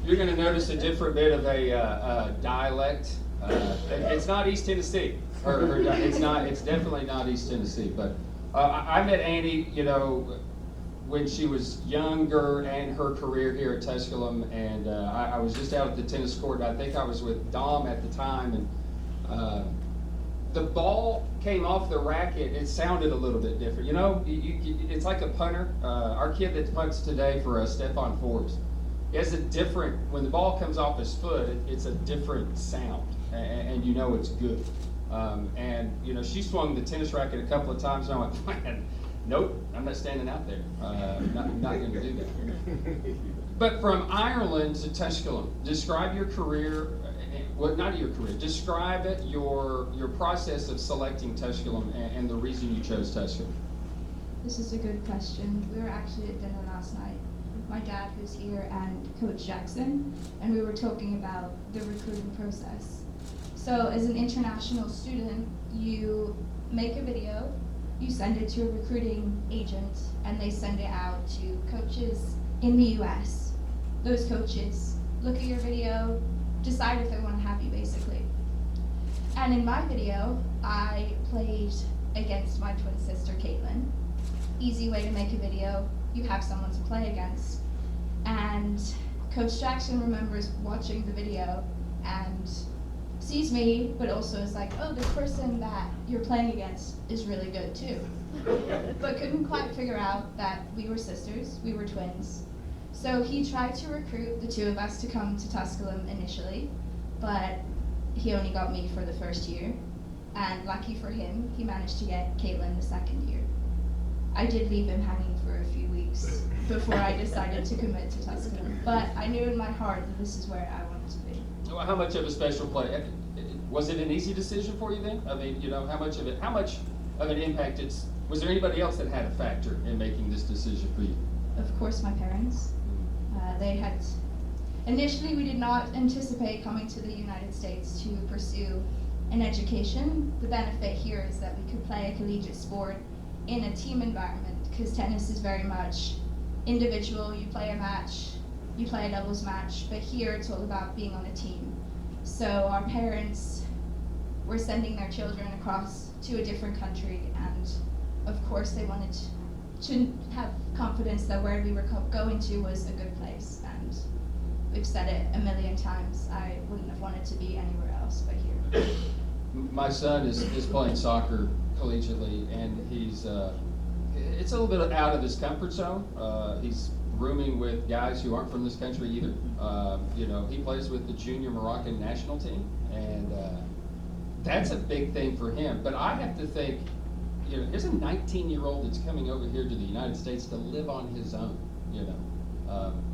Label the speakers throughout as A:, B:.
A: you're going to notice a different bit of a dialect. It's not East Tennessee. It's definitely not East Tennessee. But I met Annie, when she was younger and her career here at Tusculum, and I was just out at the tennis court. I think I was with Dom at the time, and the ball came off the racket. It sounded a little bit different. It's like a punter. Our kid that punts today for us, Stephon Forbes, he has a different, when the ball comes off his foot, it's a different sound, and it's good. She swung the tennis racket a couple of times, and I went, man, nope, I'm not standing out there. Not going to do that. But from Ireland to Tusculum, describe your career. Not your career. Describe your process of selecting Tusculum and the reason you chose Tusculum.
B: This is a good question. We were actually at dinner last night. My dad, who's here, and Coach Jackson, and we were talking about the recruiting process. So, as an international student, you make a video, you send it to a recruiting agent, and they send it out to coaches in the U.S. Those coaches look at your video, decide if they want to have you, basically. And in my video, I played against my twin sister, Caitlin. Easy way to make a video, you have someone to play against. And Coach Jackson remembers watching the video and sees me, but also is like, oh, this person that you're playing against is really good too. But couldn't quite figure out that we were sisters, we were twins. So he tried to recruit the two of us to come to Tusculum initially, but he only got me for the first year. And lucky for him, he managed to get Caitlin the second year. I did leave him hanging for a few weeks before I decided to commit to Tusculum, but I knew in my heart that this is where I wanted to be.
A: Well, how much of a special play? Was it an easy decision for you then? I mean, how much of an impact was there anybody else that had a factor in making this decision for you?
B: Of course, my parents. Initially we did not anticipate coming to the United States to pursue an education. The benefit here is that we could play a collegiate sport in a team environment, because tennis is very much individual. You play a match, you play a doubles match, but here it's all about being on a team. So our parents were sending their children across to a different country, and of course they wanted to have confidence that where we were going to was a good place. And we've said it a million times, I wouldn't have wanted to be anywhere else but here.
A: My son is playing soccer collegiately, and he's it's a little bit out of his comfort zone. He's rooming with guys who aren't from this country either. He plays with the junior Moroccan national team, and that's a big thing for him. But I have to think, here's a 19-year-old that's coming over here to the United States to live on his own.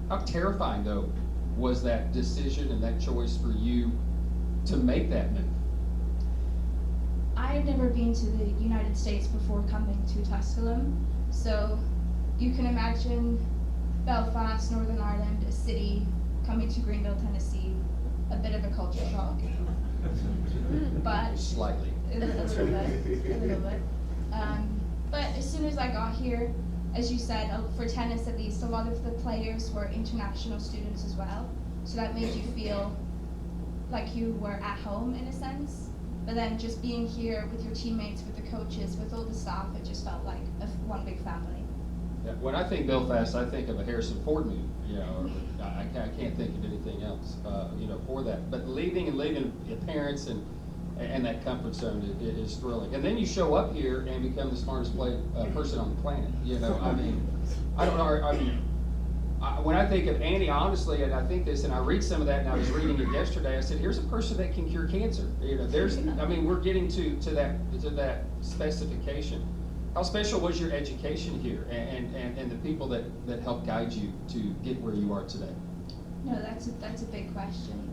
A: How terrifying though was that decision and that choice for you to make that move?
B: I had never been to the United States before coming to Tusculum, so you can imagine Belfast, Northern Ireland, a city, coming to Greenville, Tennessee, a bit of a culture shock. But
A: Slightly.
B: a little bit. But as soon as I got here, as you said, for tennis at least, a lot of the players were international students as well, so that made you feel like you were at home in a sense. But then just being here with your teammates, with the coaches, with all the staff, it just felt like one big family.
A: Yeah, when I think Belfast, I think of a Harrison Ford movie. I can't think of anything else, for that. But leaving your parents and that comfort zone is thrilling. And then you show up here and become the smartest person on the planet. I don't know. When I think of Annie, honestly, and I think this, and I read some of that, and I was reading it yesterday. I said, "Here's a person that can cure cancer." We're getting to that specification. How special was your education here, and the people that helped guide you to get where you are today?
B: No, that's a big question.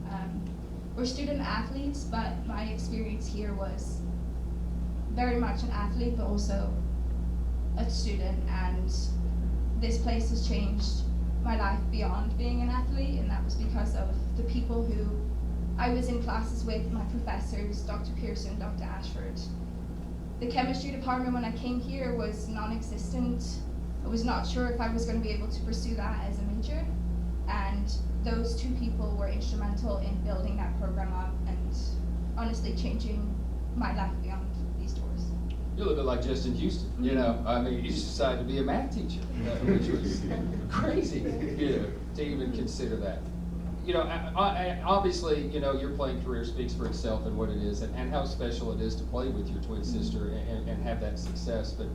B: We're student athletes, but my experience here was very much an athlete, but also a student, and this place has changed my life beyond being an athlete, and that was because of the people who I was in classes with, my professors, Dr. Pearson, Dr. Ashford. The chemistry department when I came here was non-existent. I was not sure if I was going to be able to pursue that as a major, and those two people were instrumental in building that program up and honestly changing my life beyond these doors.
A: You're a little bit like Justin Houston, you know. I mean, you just decided to be a math teacher, which was crazy, you know, to even consider that. You know, obviously, you know, your playing career speaks for itself and what it is, and how special it is to play with your twin sister and have that success. But,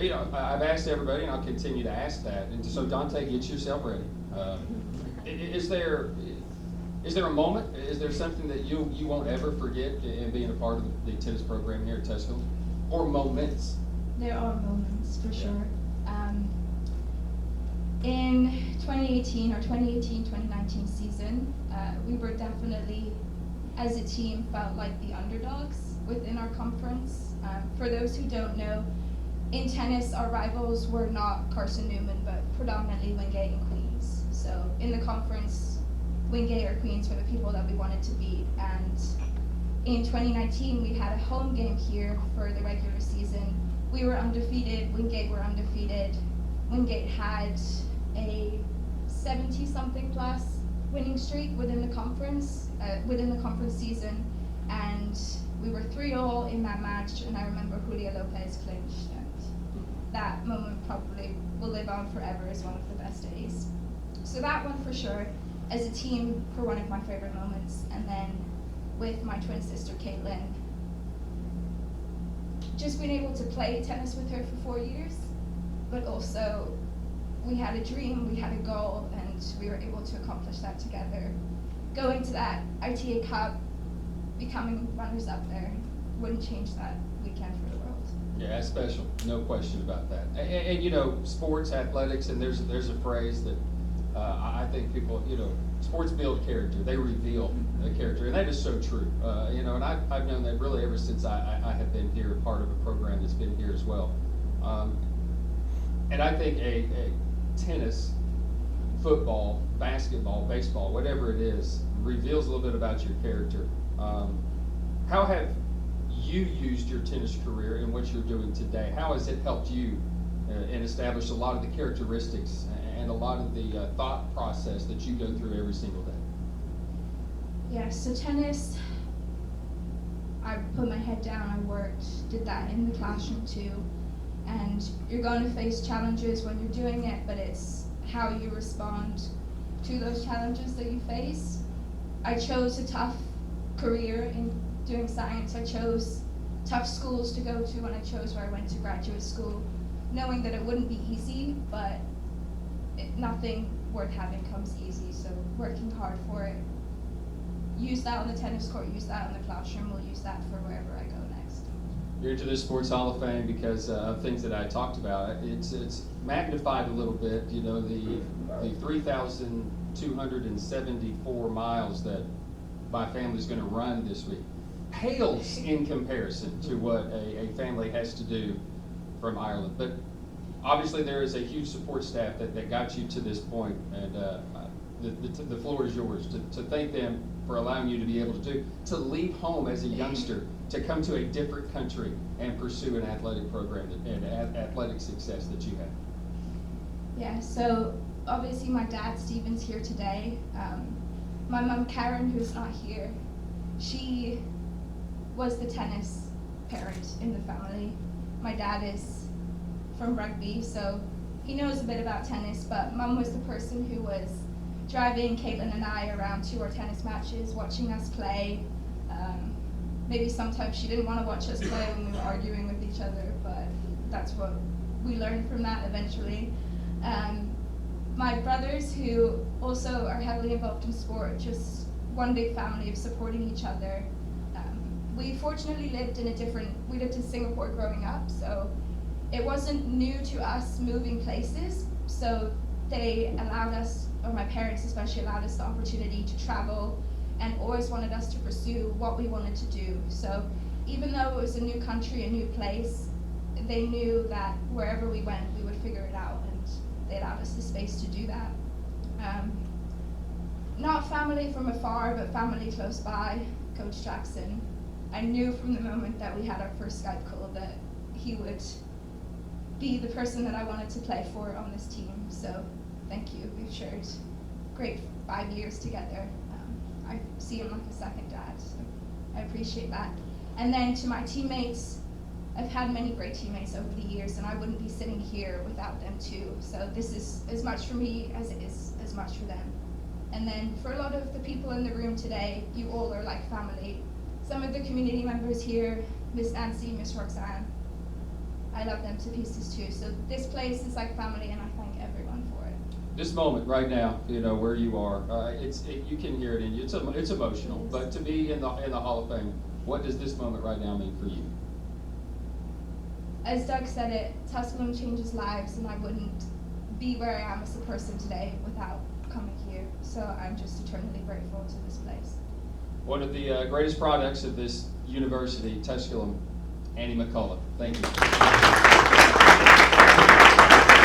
A: you know, I've asked everybody, and I'll continue to ask that. And so, Dante, get yourself ready. Is there a moment? Is there something that you won't ever forget in being a part of the tennis program here at Tusculum? Or moments?
B: There are moments, for sure. In 2018 or 2018-2019 season, we were definitely, as a team, felt like the underdogs within our conference. For those who don't know, in tennis, our rivals were not Carson Newman, but predominantly Wingate and Queens. So in the conference, Wingate or Queens were the people that we wanted to beat. And in 2019, we had a home game here for the regular season. We were undefeated, Wingate were undefeated. Wingate had a 70-something plus winning streak within the conference season, and we were 3-0 in that match, and I remember Julia Lopez clinched, and that moment probably will live on forever as one of the best days. So that one for sure, as a team, for one of my favorite moments, and then with my twin sister Caitlin, just being able to play tennis with her for 4 years, but also we had a dream, we had a goal, and we were able to accomplish that together. Going to that ITA Cup, becoming runners up there, wouldn't change that weekend for the world.
A: Yeah, that's special, no question about that. And you know, sports, athletics, and there's a phrase that I think people, you know, sports build character, they reveal a character, and that is so true. You know, and I've known that really ever since I have been here, part of a program that's been here as well. And I think a tennis, football, basketball, baseball, whatever it is, reveals a little bit about your character. How have you used your tennis career in what you're doing today? How has it helped you and establish a lot of the characteristics and a lot of the thought process that you go through every single day?
B: Yeah, so tennis, I put my head down, I worked, did that in the classroom too. And you're going to face challenges when you're doing it, but it's how you respond to those challenges that you face. I chose a tough career in doing science. I chose tough schools to go to, and I chose where I went to graduate school, knowing that it wouldn't be easy, but nothing worth having comes easy, so working hard for it. Use that on the tennis court, use that in the classroom, we'll use that for wherever I go next.
A: You're into this Sports Hall of Fame because of things that I talked about. It's magnified a little bit, you know, the 3,274 miles that my family's going to run this week pales in comparison to what a family has to do from Ireland. But obviously there is a huge support staff that got you to this point, and the floor is yours to thank them for allowing you to be able to leave home as a youngster, to come to a different country and pursue an athletic program and athletic success that you had.
B: Yeah, so obviously my dad, Stephen's here today. My mom, Karen, who's not here, she was the tennis parent in the family. My dad is from rugby, so he knows a bit about tennis, but Mom was the person who was driving Caitlin and I around to our tennis matches, watching us play. Maybe sometimes she didn't want to watch us play when we were arguing with each other, but that's what we learned from that eventually. My brothers, who also are heavily involved in sport, just one big family of supporting each other. We fortunately lived in we lived in Singapore growing up, so it wasn't new to us moving places, so they allowed us, or my parents especially, allowed us the opportunity to travel and always wanted us to pursue what we wanted to do. So even though it was a new country, a new place, they knew that wherever we went, we would figure it out, and they allowed us the space to do that. Not family from afar, but family close by, Coach Jackson. I knew from the moment that we had our first Skype call that he would be the person that I wanted to play for on this team. So thank you. We've shared great 5 years together. I see him like a second dad, so I appreciate that. And then to my teammates, I've had many great teammates over the years, and I wouldn't be sitting here without them too. So this is as much for me as it is as much for them. And then for a lot of the people in the room today, you all are like family. Some of the community members here, Miss Nancy, Miss Roxanne, I love them to pieces too. So this place is like family, and I thank everyone for it.
A: This moment right now, you know, where you are, you can hear it in you. It's emotional, but to be in the Hall of Fame, what does this moment right now mean for you?
B: As Doug said it, Tusculum changes lives, and I wouldn't be where I am as a person today without coming here. So I'm just eternally grateful to this place.
A: One of the greatest products of this university, Tusculum, Annie McCullough. Thank you.